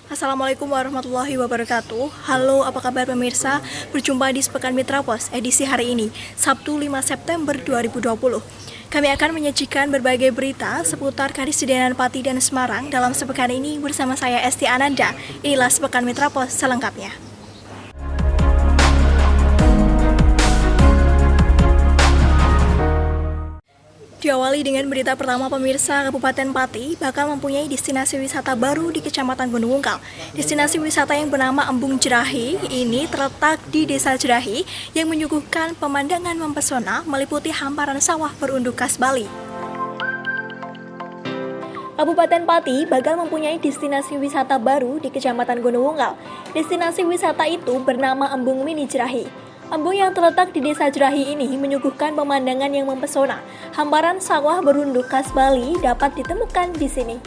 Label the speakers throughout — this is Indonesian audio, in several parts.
Speaker 1: Assalamualaikum warahmatullahi wabarakatuh. Halo, apa kabar pemirsa? Berjumpa di Sepekan Mitra Pos edisi hari ini, Sabtu 5 September 2020. Kami akan menyajikan berbagai berita seputar Kadisidenan Pati dan Semarang dalam sepekan ini bersama saya Esti Ananda. Inilah Sepekan Mitra Pos selengkapnya. Diawali dengan berita pertama pemirsa, Kabupaten Pati bakal mempunyai destinasi wisata baru di Kecamatan Gunung Ungkal. Destinasi wisata yang bernama Embung Jerahi ini terletak di Desa Jerahi yang menyuguhkan pemandangan mempesona meliputi hamparan sawah berunduk khas Bali. Kabupaten Pati bakal mempunyai destinasi wisata baru di Kecamatan Gunung Ungkal. Destinasi wisata itu bernama Embung Mini Jerahi. Embung yang terletak di Desa Jerahi ini menyuguhkan pemandangan yang mempesona. Hamparan sawah berunduk khas Bali dapat ditemukan di sini.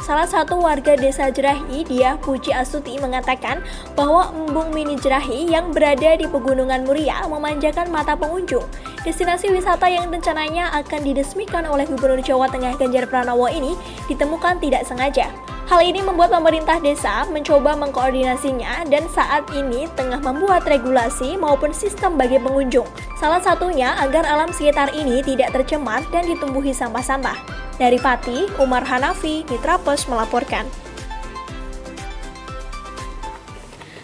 Speaker 1: Salah satu warga Desa Jerahi, Diah Puji Astuti, mengatakan bahwa Embung Mini Jerahi yang berada di Pegunungan Muria memanjakan mata pengunjung. Destinasi wisata yang rencananya akan diresmikan oleh Gubernur Jawa Tengah Ganjar Pranowo ini ditemukan tidak sengaja. Hal ini membuat pemerintah desa mencoba mengkoordinasinya dan saat ini tengah membuat regulasi maupun sistem bagi pengunjung. Salah satunya agar alam sekitar ini tidak tercemar dan ditumbuhi sampah-sampah. Dari Pati, Umar Hanafi, Mitra Pos melaporkan.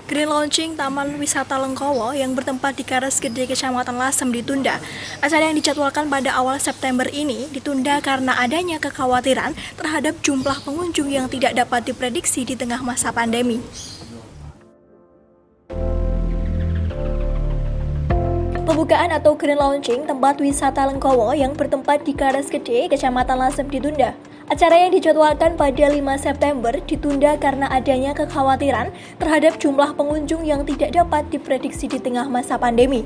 Speaker 1: Green Launching Taman Wisata Lengkowo yang bertempat di Karas Gede, Kecamatan Lasem ditunda. Acara yang dijadwalkan pada awal September ini ditunda karena adanya kekhawatiran terhadap jumlah pengunjung yang tidak dapat diprediksi di tengah masa pandemi. Pembukaan atau Green Launching tempat wisata Lengkowo yang bertempat di Karas Gede, Kecamatan Lasem ditunda. Acara yang dijadwalkan pada 5 September ditunda karena adanya kekhawatiran terhadap jumlah pengunjung yang tidak dapat diprediksi di tengah masa pandemi.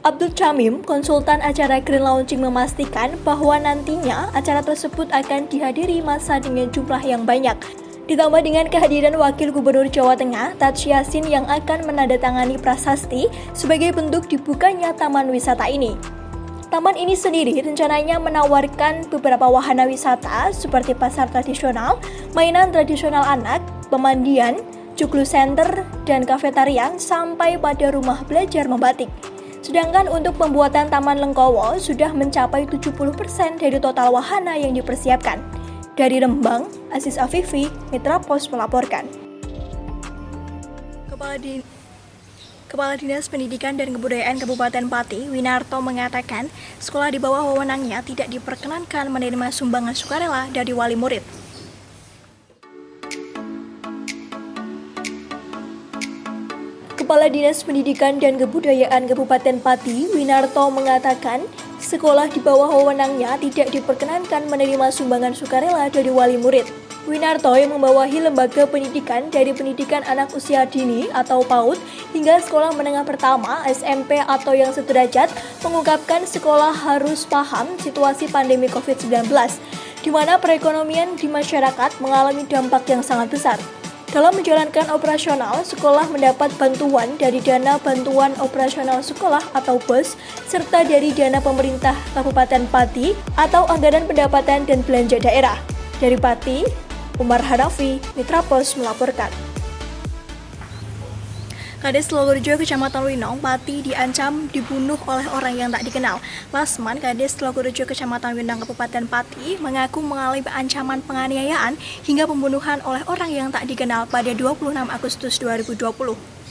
Speaker 1: Abdul Chamim, konsultan acara Green Launching, memastikan bahwa nantinya acara tersebut akan dihadiri massa dengan jumlah yang banyak. Ditambah dengan kehadiran Wakil Gubernur Jawa Tengah, Taj Yassin, yang akan menandatangani prasasti sebagai bentuk dibukanya taman wisata ini. Taman ini sendiri rencananya menawarkan beberapa wahana wisata seperti pasar tradisional, mainan tradisional anak, pemandian, joglo center, dan kafetarian sampai pada rumah belajar membatik. Sedangkan untuk pembuatan Taman Lengkowo sudah mencapai 70% dari total wahana yang dipersiapkan. Dari Rembang, Aziz Afifi, Mitra Pos melaporkan. Kepala Dinas Pendidikan dan Kebudayaan Kabupaten Pati, Winarto, mengatakan sekolah di bawah wewenangnya tidak diperkenankan menerima sumbangan sukarela dari wali murid. Kepala Dinas Pendidikan dan Kebudayaan Kabupaten Pati, Winarto, mengatakan sekolah di bawah wewenangnya tidak diperkenankan menerima sumbangan sukarela dari wali murid. Winarto yang membawahi lembaga pendidikan dari pendidikan anak usia dini atau PAUD hingga sekolah menengah pertama, SMP atau yang sederajat, mengungkapkan sekolah harus paham situasi pandemi COVID-19, di mana perekonomian di masyarakat mengalami dampak yang sangat besar. Dalam menjalankan operasional, sekolah mendapat bantuan dari dana bantuan operasional sekolah atau BOS, serta dari dana pemerintah Kabupaten Pati atau anggaran pendapatan dan belanja daerah. Dari Pati, Umar Hanafi, Mitra Pos melaporkan. Kades Logorejo, Kecamatan Winong, Pati diancam dibunuh oleh orang yang tak dikenal. Lasman, Kades Logorejo, Kecamatan Winong, Kabupaten Pati, mengaku mengalami ancaman penganiayaan hingga pembunuhan oleh orang yang tak dikenal pada 26 Agustus 2020.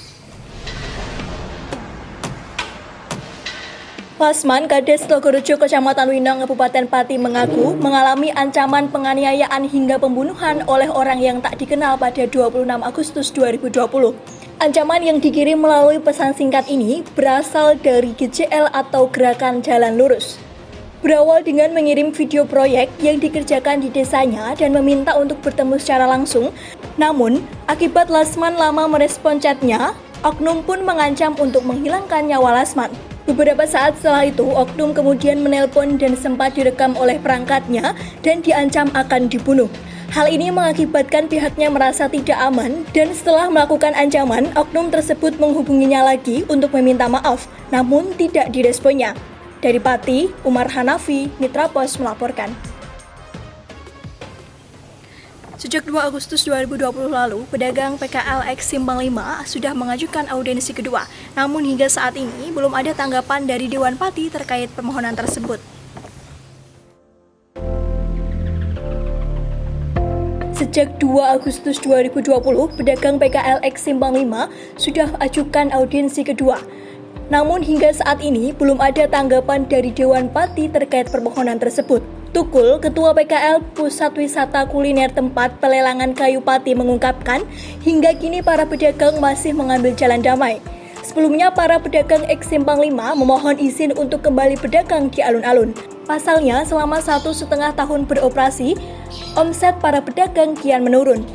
Speaker 1: Lasman, Kades Logorejo, Kecamatan Winong, Kabupaten Pati, mengaku mengalami ancaman penganiayaan hingga pembunuhan oleh orang yang tak dikenal pada 26 Agustus 2020. Ancaman yang dikirim melalui pesan singkat ini berasal dari GJL atau Gerakan Jalan Lurus. Berawal dengan mengirim video proyek yang dikerjakan di desanya dan meminta untuk bertemu secara langsung, namun akibat Lasman lama merespon chatnya, oknum pun mengancam untuk menghilangkan nyawa Lasman. Beberapa saat setelah itu, oknum kemudian menelpon dan sempat direkam oleh perangkatnya dan diancam akan dibunuh. Hal ini mengakibatkan pihaknya merasa tidak aman dan setelah melakukan ancaman, oknum tersebut menghubunginya lagi untuk meminta maaf, namun tidak diresponnya. Dari Pati, Umar Hanafi, Mitra Pos melaporkan. Sejak 2 Agustus 2020 lalu, pedagang PKL X Simpang 5 sudah mengajukan audiensi kedua. Namun hingga saat ini belum ada tanggapan dari Dewan Pati terkait permohonan tersebut. Sejak 2 Agustus 2020, pedagang PKL X Simpang 5 sudah ajukan audiensi kedua. Namun hingga saat ini belum ada tanggapan dari Dewan Pati terkait permohonan tersebut. Tukul, Ketua PKL Pusat Wisata Kuliner Tempat Pelelangan Kayu Pati mengungkapkan, hingga kini para pedagang masih mengambil jalan damai. Sebelumnya, para pedagang X Simpang 5 memohon izin untuk kembali berdagang di alun-alun. Pasalnya, selama 1,5 tahun beroperasi, omset para pedagang kian menurun.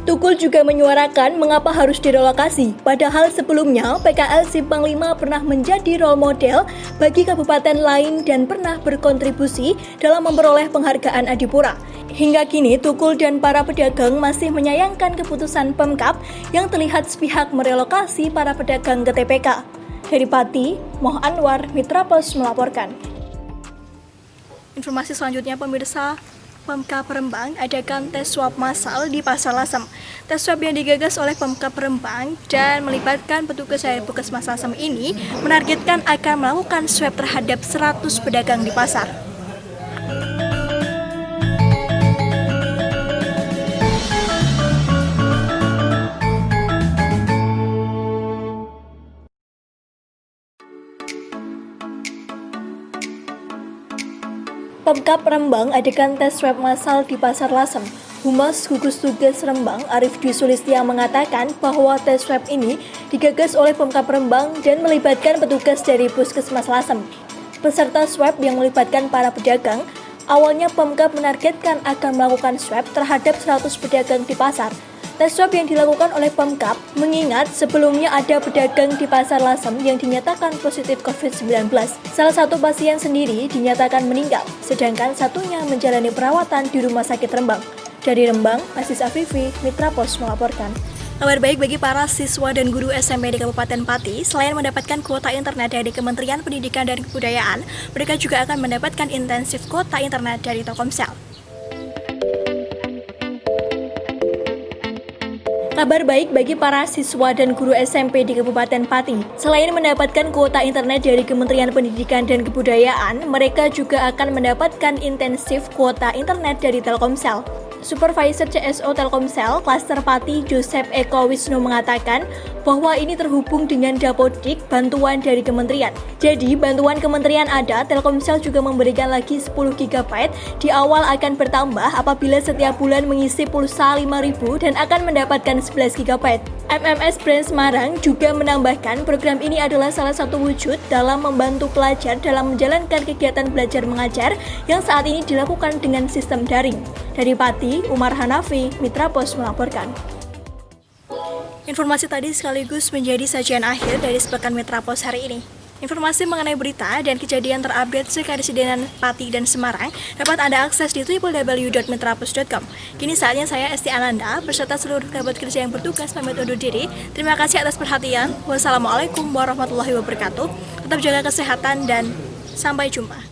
Speaker 1: Tukul juga menyuarakan mengapa harus direlokasi, padahal sebelumnya PKL Simpang 5 pernah menjadi role model bagi kabupaten lain dan pernah berkontribusi dalam memperoleh penghargaan Adipura. Hingga kini Tukul dan para pedagang masih menyayangkan keputusan Pemkab yang terlihat sepihak merelokasi para pedagang ke TPK. Dari Pati, Moh Anwar, Mitra Pos melaporkan. Informasi selanjutnya pemirsa, Pemkab Rembang adakan tes swab massal di Pasar Lasem. Tes swab yang digagas oleh Pemkab Rembang dan melibatkan petugas dari Puskesmas Lasem ini menargetkan akan melakukan swab terhadap 100 pedagang di pasar. Pemkab Rembang adakan tes swab massal di Pasar Lasem. Humas Gugus Tugas Rembang, Arif Dwi Sulistia mengatakan bahwa tes swab ini digagas oleh Pemkab Rembang dan melibatkan petugas dari Puskesmas Lasem. Peserta swab yang melibatkan para pedagang, awalnya Pemkab menargetkan akan melakukan swab terhadap 100 pedagang di pasar. Tes swab yang dilakukan oleh Pemkab mengingat sebelumnya ada pedagang di Pasar Lasem yang dinyatakan positif COVID-19. Salah satu pasien sendiri dinyatakan meninggal, sedangkan satunya menjalani perawatan di Rumah Sakit Rembang. Dari Rembang, Aziz Afifi, Mitra Pos melaporkan. Kabar baik bagi para siswa dan guru SMP di Kabupaten Pati, selain mendapatkan kuota internet dari Kementerian Pendidikan dan Kebudayaan, mereka juga akan mendapatkan intensif kuota internet dari Telkomsel. Kabar baik bagi para siswa dan guru SMP di Kabupaten Pati. Selain mendapatkan kuota internet dari Kementerian Pendidikan dan Kebudayaan, mereka juga akan mendapatkan intensif kuota internet dari Telkomsel. Supervisor CSO Telkomsel, Klaster Pati, Joseph Eko Wisnu mengatakan bahwa ini terhubung dengan Dapodik bantuan dari kementerian. Jadi, bantuan kementerian ada, Telkomsel juga memberikan lagi 10 GB, di awal akan bertambah apabila setiap bulan mengisi pulsa 5.000 dan akan mendapatkan 11 GB. MMS Brand Semarang juga menambahkan program ini adalah salah satu wujud dalam membantu pelajar dalam menjalankan kegiatan belajar mengajar yang saat ini dilakukan dengan sistem daring. Dari Pati, Umar Hanafi, Mitra Pos melaporkan. Informasi tadi sekaligus menjadi sajian akhir dari Sepekan Mitra Pos hari ini. Informasi mengenai berita dan kejadian terupdate sekaresidenan Pati dan Semarang dapat Anda akses di www.mitrapos.com. Kini saatnya saya Esti Ananda beserta seluruh kerabat kerja yang bertugas pamit undur diri. Terima kasih atas perhatian. Wassalamualaikum warahmatullahi wabarakatuh. Tetap jaga kesehatan dan sampai jumpa.